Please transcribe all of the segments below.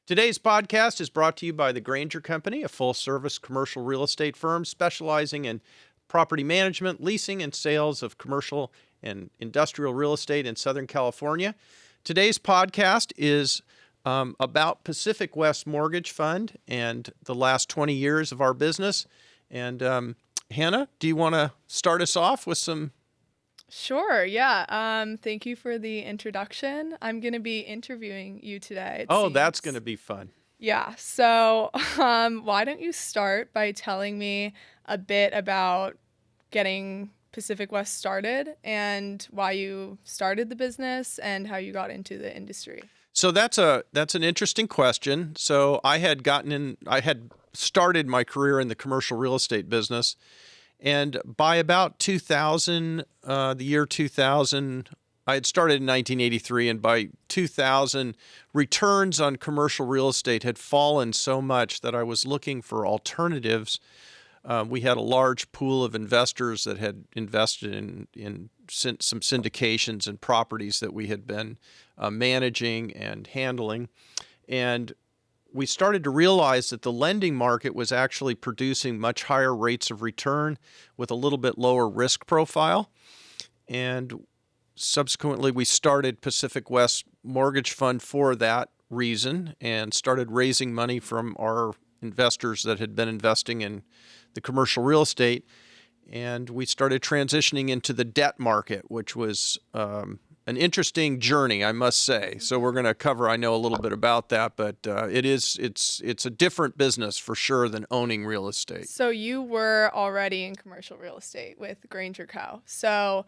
Today's podcast is brought to you by the Granger Company, a full-service commercial real estate firm specializing in property management, leasing, and sales of commercial and industrial real estate in Southern California. Today's podcast is about Pacific West Mortgage Fund and the last 20 years of our business. And Hanna, do you want to start us off with some? Sure, yeah. Thank you for the introduction. I'm going to be interviewing you today. Oh, that's going to be fun. Yeah, so why don't you start by telling me a bit about getting Pacific West started and why you started the business and how you got into the industry? So that's an interesting question. So I had started my career in the commercial real estate business. And by about 2000, the year 2000, I had started in 1983, and by 2000, returns on commercial real estate had fallen so much that I was looking for alternatives. We had a large pool of investors that had invested in some syndications and properties that we had been managing and handling. And we started to realize that the lending market was actually producing much higher rates of return with a little bit lower risk profile. And subsequently, we started Pacific West Mortgage Fund for that reason and started raising money from our investors that had been investing in the commercial real estate. And we started transitioning into the debt market, which was an interesting journey, I must say. So we're going to cover, I know, a little bit about that, but it's a different business for sure than owning real estate. So you were already in commercial real estate with Granger Co. So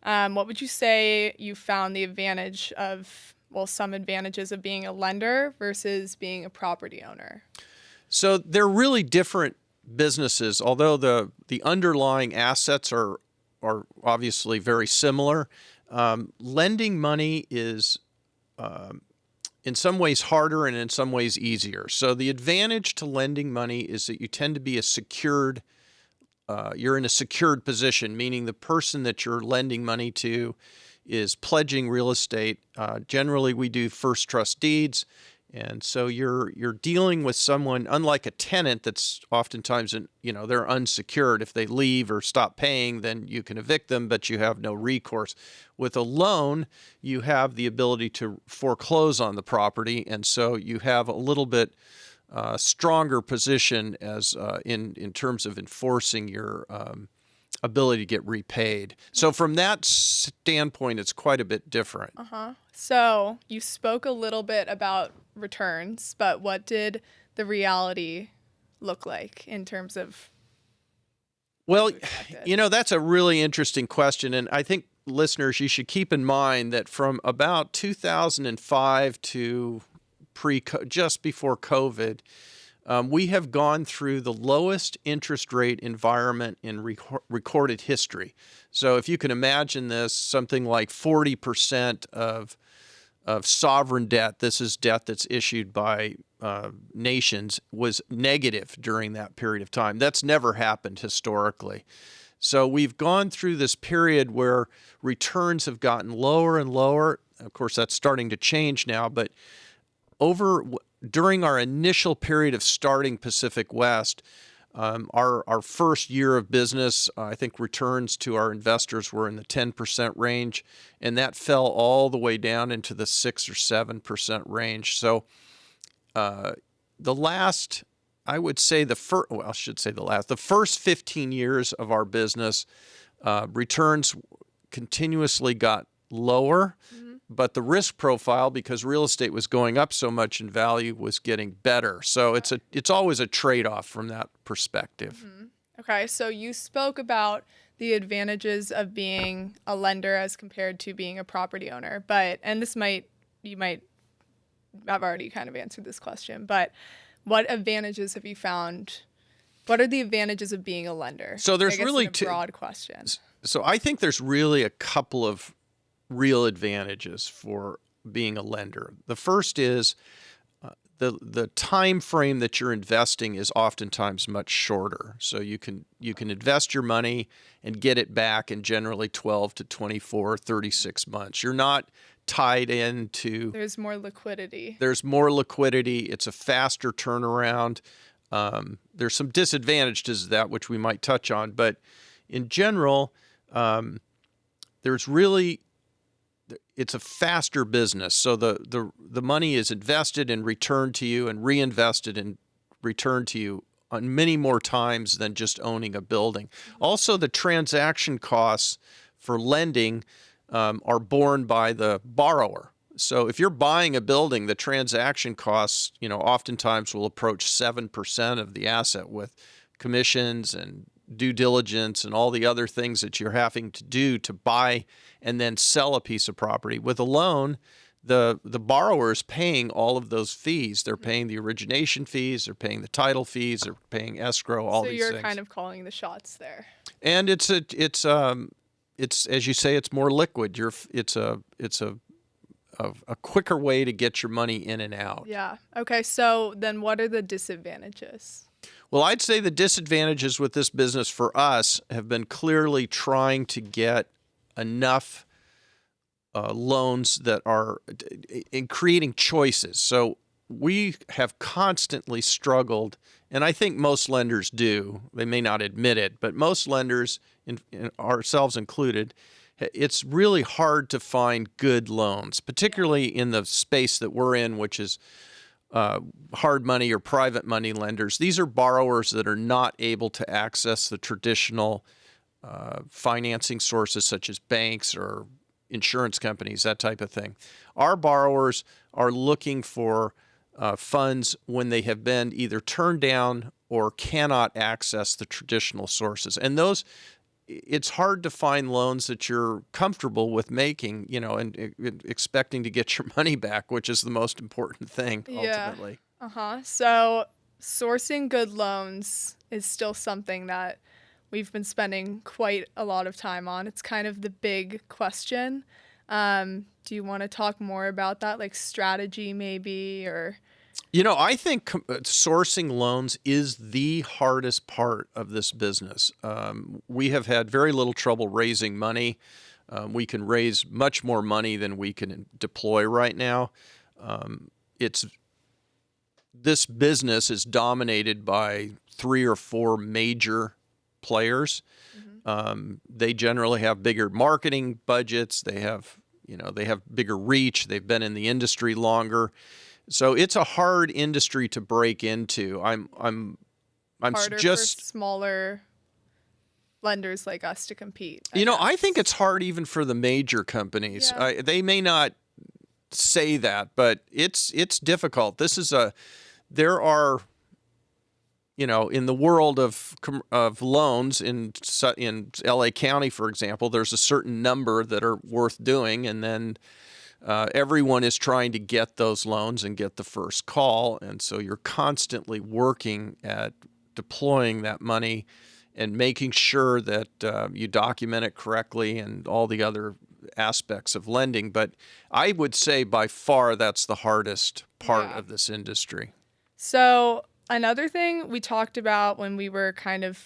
what would you say you found the advantage of, some advantages of being a lender versus being a property owner? So they're really different businesses, although the underlying assets are obviously very similar. Lending money is in some ways harder and in some ways easier. So the advantage to lending money is that you tend to be you're in a secured position, meaning the person that you're lending money to is pledging real estate. Generally, we do first trust deeds. And so you're dealing with someone, unlike a tenant that's oftentimes, they're unsecured. If they leave or stop paying, then you can evict them, but you have no recourse. With a loan, you have the ability to foreclose on the property, and so you have a little bit stronger position as in terms of enforcing your ability to get repaid. So from that standpoint, it's quite a bit different. So you spoke a little bit about returns, but what did the reality look like in terms of? Well, that's a really interesting question. And I think listeners, you should keep in mind that from about 2005 to just before COVID, we have gone through the lowest interest rate environment in recorded history. So if you can imagine this, something like 40% of sovereign debt, this is debt that's issued by nations, was negative during that period of time. That's never happened historically. So we've gone through this period where returns have gotten lower and lower. Of course, that's starting to change now, but during our initial period of starting Pacific West, our first year of business, I think returns to our investors were in the 10% range, and that fell all the way down into the 6 or 7% range. So the first 15 years of our business, returns continuously got lower. But the risk profile, because real estate was going up so much in value, was getting better. So it's always a trade-off from that perspective. Okay, so you spoke about the advantages of being a lender as compared to being a property owner, and you might have already kind of answered this question, but what advantages have you found? What are the advantages of being a lender? So there's really a broad question. So I think there's really a couple of real advantages for being a lender. The first is the time frame that you're investing is oftentimes much shorter. So you can invest your money and get it back in generally 12 to 24, 36 months. You're not tied into. There's more liquidity. There's more liquidity. It's a faster turnaround. There's some disadvantages to that, which we might touch on, but in general, it's a faster business. So the money is invested and returned to you and reinvested and returned to you on many more times than just owning a building. Also, the transaction costs for lending are borne by the borrower. So if you're buying a building, the transaction costs, oftentimes will approach 7% of the asset with commissions and due diligence and all the other things that you're having to do to buy and then sell a piece of property. With a loan, the borrower is paying all of those fees. They're paying the origination fees, they're paying the title fees, they're paying escrow, all these things. So you're kind of calling the shots there. And it's as you say, it's more liquid. It's a quicker way to get your money in and out. Yeah. Okay. So then what are the disadvantages? Well, I'd say the disadvantages with this business for us have been clearly trying to get enough loans that are in creating choices. So we have constantly struggled, and I think most lenders do. They may not admit it, but most lenders, in ourselves included, it's really hard to find good loans, particularly in the space that we're in, which is hard money or private money lenders. These are borrowers that are not able to access the traditional financing sources such as banks or insurance companies, that type of thing. Our borrowers are looking for funds when they have been either turned down or cannot access the traditional sources. And it's hard to find loans that you're comfortable with making, and expecting to get your money back, which is the most important thing ultimately. So sourcing good loans is still something that we've been spending quite a lot of time on. It's kind of the big question. Do you want to talk more about that, like strategy maybe, or? I think sourcing loans is the hardest part of this business. We have had very little trouble raising money. We can raise much more money than we can deploy right now. This business is dominated by 3 or 4 major players. They generally have bigger marketing budgets. They have bigger reach. They've been in the industry longer. So it's a hard industry to break into. I'm harder just for smaller lenders like us to compete. I think it's hard even for the major companies. Yeah. They may not say that, but it's difficult. There are in the world of loans in LA County, for example, there's a certain number that are worth doing, and then everyone is trying to get those loans and get the first call. And so you're constantly working at deploying that money and making sure that you document it correctly and all the other aspects of lending. But I would say by far that's the hardest part of this industry. So another thing we talked about when we were kind of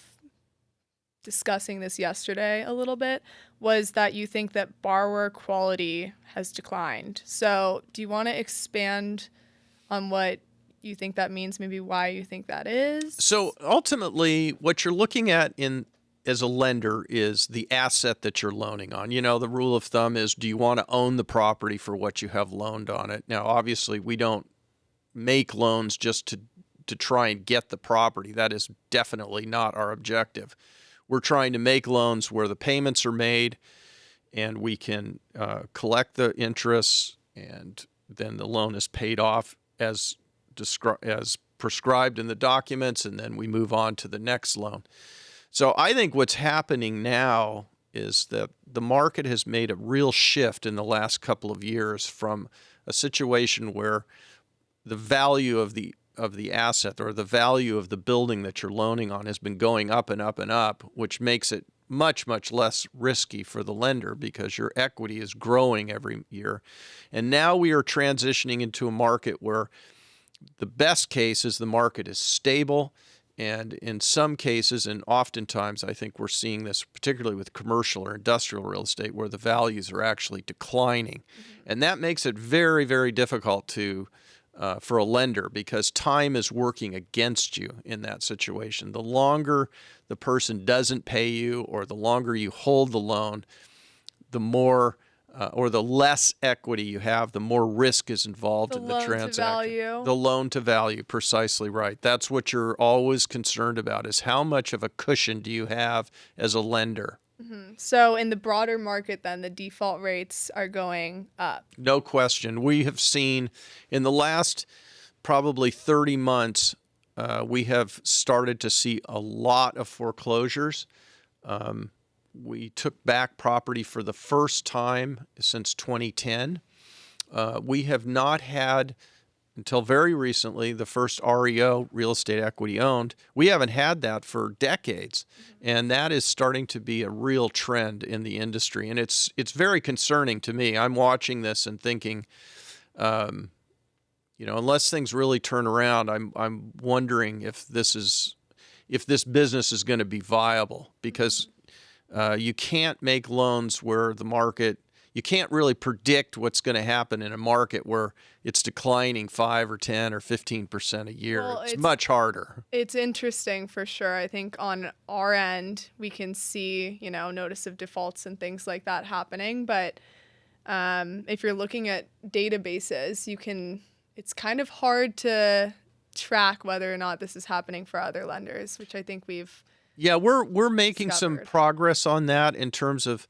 discussing this yesterday a little bit was that you think that borrower quality has declined. So do you want to expand on what you think that means, maybe why you think that is? So ultimately, what you're looking at as a lender is the asset that you're loaning on. The rule of thumb is, do you want to own the property for what you have loaned on it? Now, obviously, we don't make loans just to try and get the property. That is definitely not our objective. We're trying to make loans where the payments are made and we can collect the interest, and then the loan is paid off as prescribed in the documents, and then we move on to the next loan. So I think what's happening now is that the market has made a real shift in the last couple of years from a situation where the value of the asset or the value of the building that you're loaning on has been going up and up and up, which makes it much, much less risky for the lender because your equity is growing every year. And now we are transitioning into a market where the best case is the market is stable And in some cases, and oftentimes, I think we're seeing this particularly with commercial or industrial real estate, where the values are actually declining. And that makes it very, very difficult for a lender, because time is working against you in that situation. The longer the person doesn't pay you, or the longer you hold the loan, the more or the less equity you have, the more risk is involved in the transaction. The loan to value. The loan to value, precisely right. That's what you're always concerned about, is how much of a cushion do you have as a lender? So in the broader market, then, the default rates are going up. No question. We have seen in the last probably 30 months, we have started to see a lot of foreclosures. We took back property for the first time since 2010. We have not had, until very recently, the first REO, real estate equity owned. We haven't had that for decades, and that is starting to be a real trend in the industry, and it's very concerning to me. I'm watching this and thinking, unless things really turn around, I'm wondering if this business is going to be viable, because you can't make loans where the market, you can't really predict what's going to happen in a market where it's declining 5 or 10 or 15% a year. Well, it's much harder. It's interesting for sure. I think on our end, we can see, notice of defaults and things like that happening. But if you're looking at databases, it's kind of hard to track whether or not this is happening for other lenders, which I think Yeah, we're making some discovered. progress on that in terms of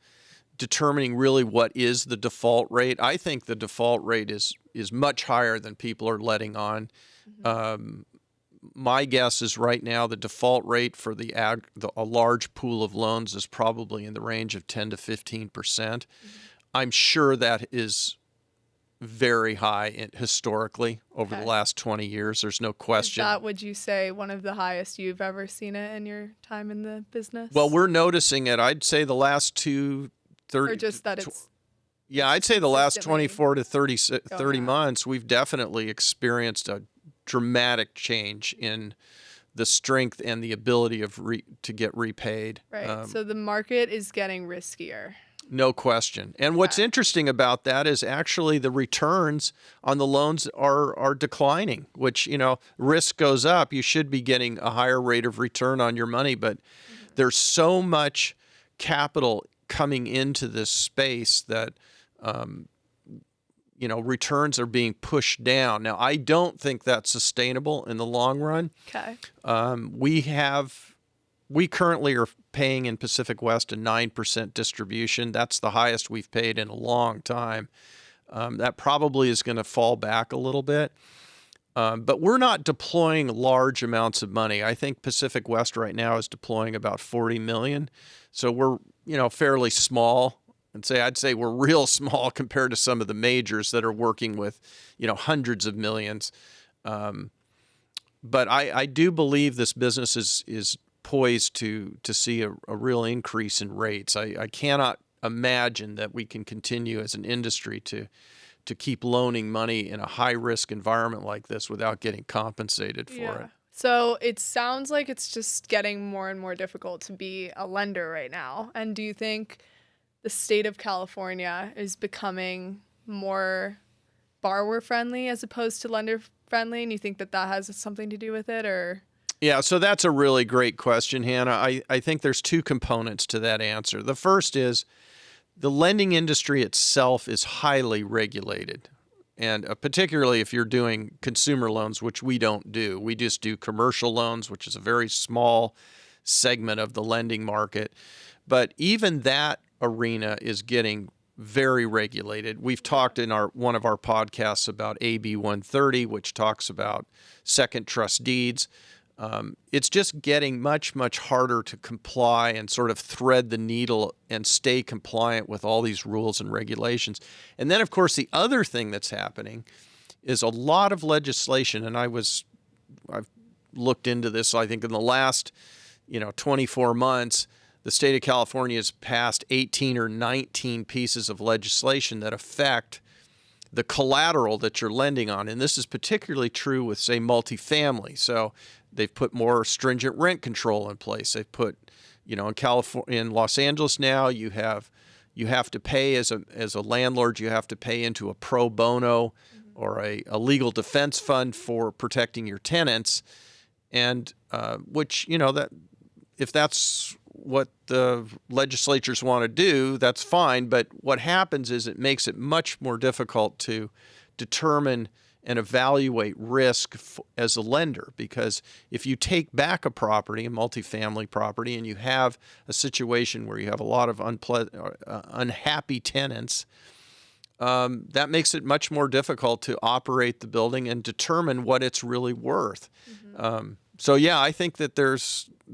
determining really what is the default rate. I think the default rate is much higher than people are letting on. My guess is right now the default rate for a large pool of loans is probably in the range of 10 to 15%. I'm sure that is very high historically over the last 20 years. There's no question. Is that, would you say, one of the highest you've ever seen it in your time in the business? Well, we're noticing it. I'd say the last 30. Or just that it's... Yeah, I'd say the last 24 to 30 up. months, we've definitely experienced a dramatic change in the strength and the ability to get repaid. Right. So the market is getting riskier. No question. And what's interesting about that is actually the returns on the loans are declining, which, risk goes up. You should be getting a higher rate of return on your money, but there's so much capital coming into this space that, returns are being pushed down. Now, I don't think that's sustainable in the long run. Okay. We currently are paying in Pacific West a 9% distribution. That's the highest we've paid in a long time. That probably is going to fall back a little bit. But we're not deploying large amounts of money. I think Pacific West right now is deploying about $40 million. So we're, fairly small. I'd say we're real small compared to some of the majors that are working with, hundreds of millions. But I do believe this business is poised to see a real increase in rates. I cannot imagine that we can continue as an industry to keep loaning money in a high-risk environment like this without getting compensated for it. So it sounds like it's just getting more and more difficult to be a lender right now. And do you think the state of California is becoming more borrower-friendly as opposed to lender-friendly? And you think that has something to do with it, or...? Yeah, so that's a really great question, Hanna. I think there's two components to that answer. The first is the lending industry itself is highly regulated, and particularly if you're doing consumer loans, which we don't do. We just do commercial loans, which is a very small segment of the lending market. But even that arena is getting very regulated. We've talked in one of our podcasts about AB 130, which talks about second trust deeds. It's just getting much, much harder to comply and sort of thread the needle and stay compliant with all these rules and regulations. And then, of course, the other thing that's happening is a lot of legislation, and I've looked into this. So I think in the last, 24 months, the state of California has passed 18 or 19 pieces of legislation that affect the collateral that you're lending on. And this is particularly true with, say, multifamily. So They've put more stringent rent control in place. They've put, in California, in Los Angeles now, you have to pay as a landlord. You have to pay into a pro bono or a legal defense fund for protecting your tenants, and which that if that's what the legislatures want to do, that's fine. But what happens is it makes it much more difficult to determine and evaluate risk as a lender, because if you take back a property, a multifamily property, and you have a situation where you have a lot of unhappy tenants, that makes it much more difficult to operate the building and determine what it's really worth. So yeah, I think that there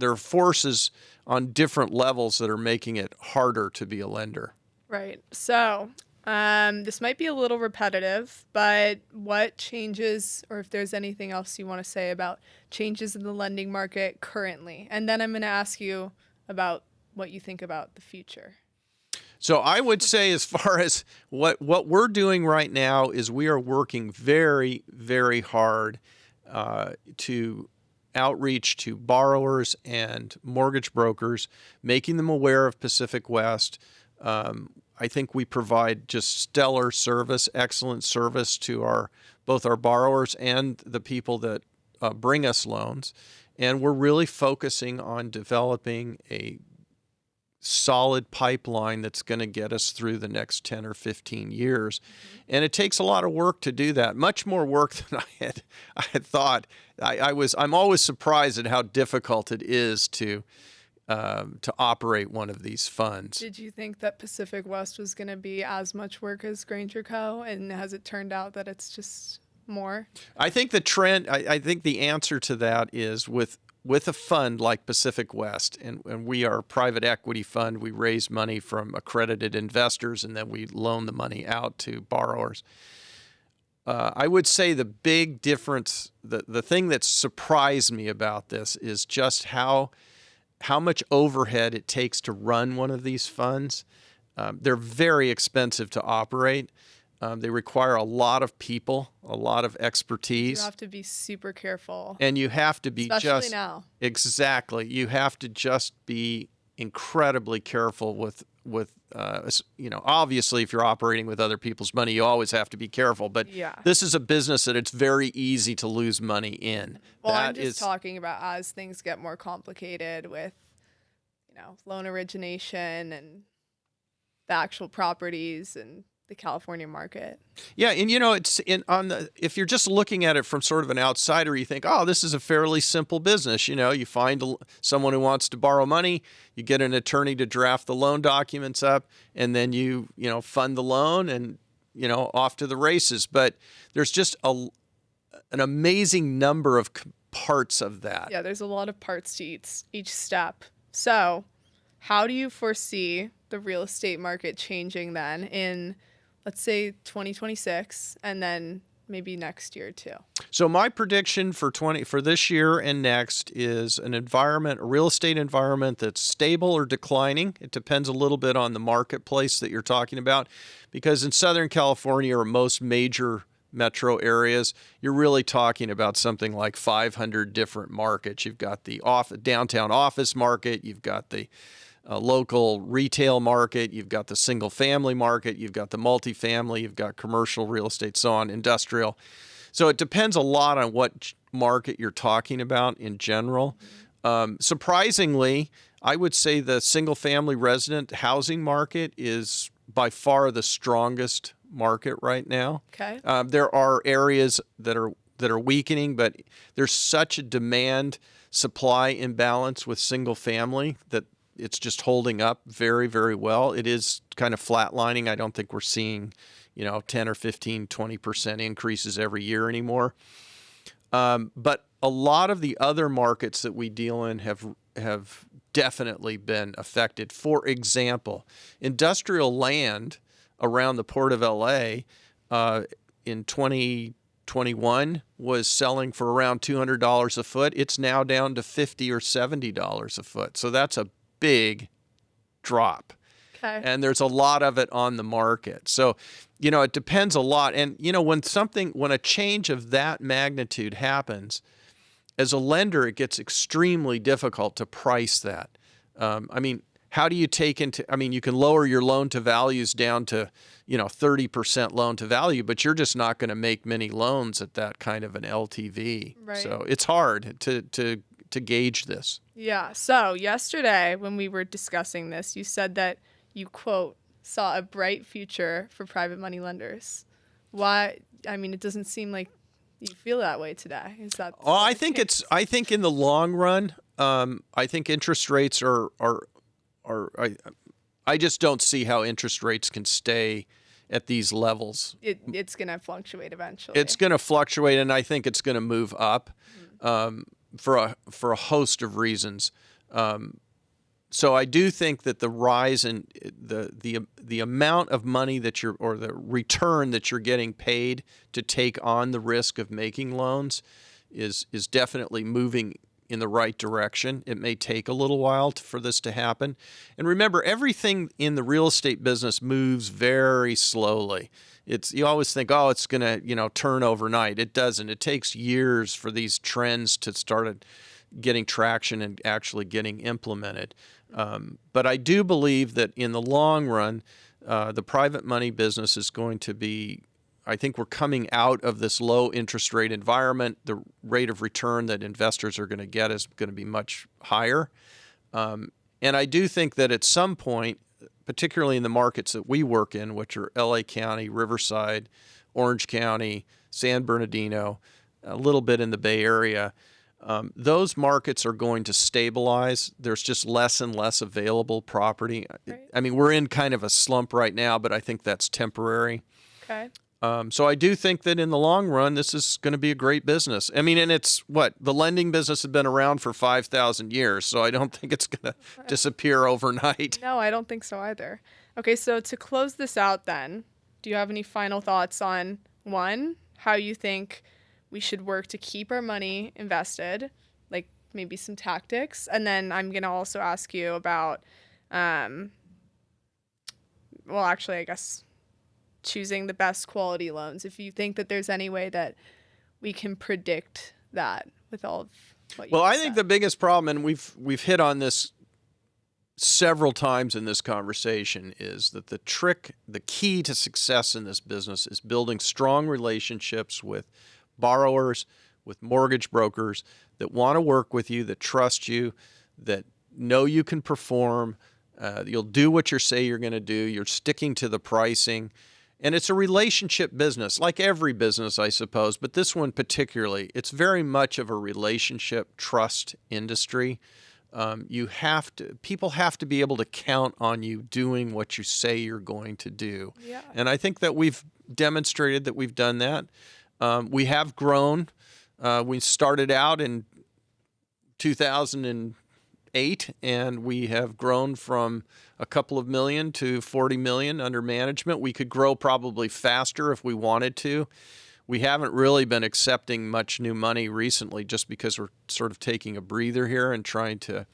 are forces on different levels that are making it harder to be a lender. Right. So this might be a little repetitive, but what changes, or if there's anything else you want to say about changes in the lending market currently? And then I'm going to ask you about what you think about the future. So I would say, as far as what we're doing right now, is we are working very, very hard to outreach to borrowers and mortgage brokers, making them aware of Pacific West. I think we provide just stellar service, excellent service to both our borrowers and the people that bring us loans. And we're really focusing on developing a solid pipeline that's going to get us through the next 10 or 15 years. And it takes a lot of work to do that, much more work than I had thought. I'm always surprised at how difficult it is to operate one of these funds. Did you think that Pacific West was going to be as much work as Granger Co., and has it turned out that it's just more? I think the trend, I think the answer to that is with a fund like Pacific West, and we are a private equity fund. We raise money from accredited investors, and then we loan the money out to borrowers. I would say the big difference, the thing that surprised me about this is just how much overhead it takes to run one of these funds. They're very expensive to operate. They require a lot of people, a lot of expertise. You have to be super careful. And you have to be especially now. Exactly. You have to just be incredibly careful with obviously if you're operating with other people's money, you always have to be careful. But this is a business that it's very easy to lose money in. Well, I'm just talking about as things get more complicated with, loan origination and the actual properties and the California market. Yeah, and it's if you're just looking at it from sort of an outsider, you think, oh, this is a fairly simple business. You find someone who wants to borrow money, you get an attorney to draft the loan documents up, and then you fund the loan, and off to the races. But there's just an amazing number of parts of that. Yeah, there's a lot of parts to each step. So, how do you foresee the real estate market changing then in, let's say, 2026, and then maybe next year too? So my prediction for this year and next is a real estate environment that's stable or declining. It depends a little bit on the marketplace that you're talking about, because in Southern California or most major metro areas, you're really talking about something like 500 different markets. You've got the downtown office market, you've got the local retail market, you've got the single family market, you've got the multifamily, you've got commercial real estate, so on, industrial. So it depends a lot on what market you're talking about in general. Surprisingly, I would say the single family resident housing market is by far the strongest market right now. Okay. There are areas that are weakening, but there's such a demand supply imbalance with single family that it's just holding up very, very well. It is kind of flatlining. I don't think we're seeing, 10 or 15, 20% increases every year anymore. But a lot of the other markets that we deal in have definitely been affected. For example, industrial land around the Port of LA in 2021 was selling for around $200 a foot. It's now down to $50 or $70 a foot. So that's a big drop. Okay. And there's a lot of it on the market. So, it depends a lot. And, when a change of that magnitude happens, as a lender, it gets extremely difficult to price that. I mean, how do you take into, I mean, you can lower your loan to values down to, 30% loan to value, but you're just not going to make many loans at that kind of an LTV. Right. So it's hard to gauge this. Yeah. So yesterday when we were discussing this, you said that you, quote, saw a bright future for private money lenders. Why? I mean, it doesn't seem like you feel that way today. Is that? Oh, I think in the long run, I think interest rates I just don't see how interest rates can stay at these levels. It's going to fluctuate eventually. It's going to fluctuate, and I think it's going to move up for a host of reasons. So I do think that the rise in the amount of money that or the return that you're getting paid to take on the risk of making loans is definitely moving in the right direction. It may take a little while for this to happen. And remember, everything in the real estate business moves very slowly. You always think, oh, it's going to, turn overnight. It doesn't. It takes years for these trends to start getting traction and actually getting implemented. But I do believe that in the long run, the private money business is going to be, I think we're coming out of this low interest rate environment. The rate of return that investors are going to get is going to be much higher. And I do think that at some point, particularly in the markets that we work in, which are LA County, Riverside, Orange County, San Bernardino, a little bit in the Bay Area, those markets are going to stabilize. There's just less and less available property. Right. I mean, we're in kind of a slump right now, but I think that's temporary. Okay. So I do think that in the long run, this is going to be a great business. I mean, and it's the lending business has been around for 5,000 years, so I don't think it's going to disappear overnight. No, I don't think so either. Okay, so to close this out then, do you have any final thoughts on, one, how you think we should work to keep our money invested, like maybe some tactics? And then I'm going to also ask you about, I guess choosing the best quality loans, if you think that there's any way that we can predict that with all of what you Well, I said. think the biggest problem, and we've hit on this several times in this conversation, is that the key to success in this business is building strong relationships with borrowers, with mortgage brokers that want to work with you, that trust you, that know you can perform, you'll do what you say you're going to do, you're sticking to the pricing. And it's a relationship business, like every business, I suppose, but this one particularly, it's very much of a relationship trust industry. People have to be able to count on you doing what you say you're going to do. Yeah. And I think that we've demonstrated that we've done that. We have grown. We started out in 2008, and we have grown from a couple of million to 40 million under management. We could grow probably faster if we wanted to. We haven't really been accepting much new money recently just because we're sort of taking a breather here and trying to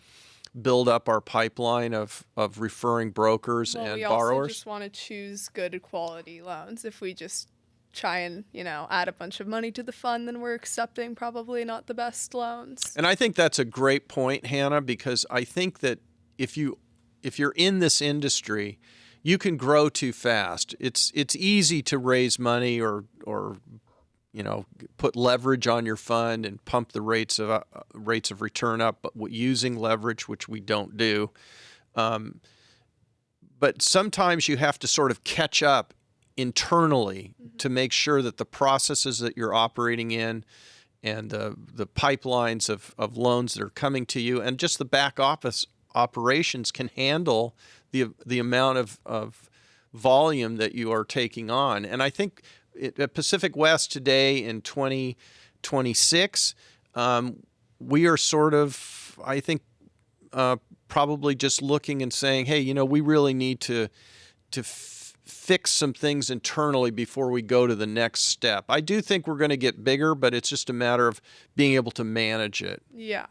build up our pipeline of referring brokers and we borrowers. also just want to choose good quality loans. If we just try and, add a bunch of money to the fund, then we're accepting probably not the best loans. And I think that's a great point, Hanna, because I think that if you're in this industry, you can grow too fast. It's easy to raise money or put leverage on your fund and pump the rates of return up, but using leverage, which we don't do. But sometimes you have to sort of catch up internally to make sure that the processes that you're operating in and the pipelines of loans that are coming to you and just the back office operations can handle the amount of volume that you are taking on. And I think at Pacific West today in 2026, we are sort of, I think, probably just looking and saying, hey, we really need to fix some things internally before we go to the next step. I do think we're going to get bigger, but it's just a matter of being able to manage it. Yeah,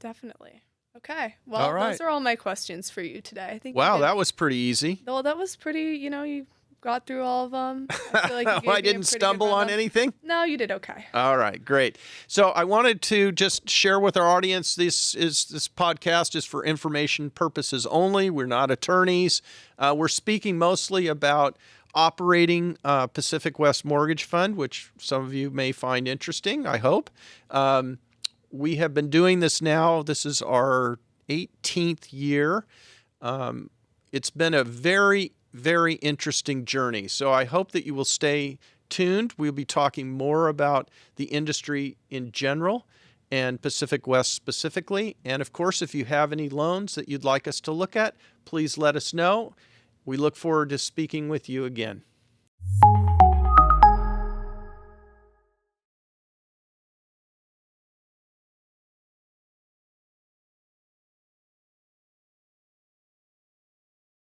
definitely. Okay. Well, all right. Those are all my questions for you today. I think. Wow, that was pretty easy. Well, that was pretty, you got through all of them. I feel like you gave me I a didn't pretty good stumble on rundown. anything? No, you did okay. All right, great. So I wanted to just share with our audience, this podcast is for information purposes only. We're not attorneys. We're speaking mostly about operating Pacific West Mortgage Fund, which some of you may find interesting, I hope. We have been doing this now. This is our 18th year. It's been a very, very interesting journey. So I hope that you will stay tuned. We'll be talking more about the industry in general and Pacific West specifically. And of course, if you have any loans that you'd like us to look at, please let us know. We look forward to speaking with you again.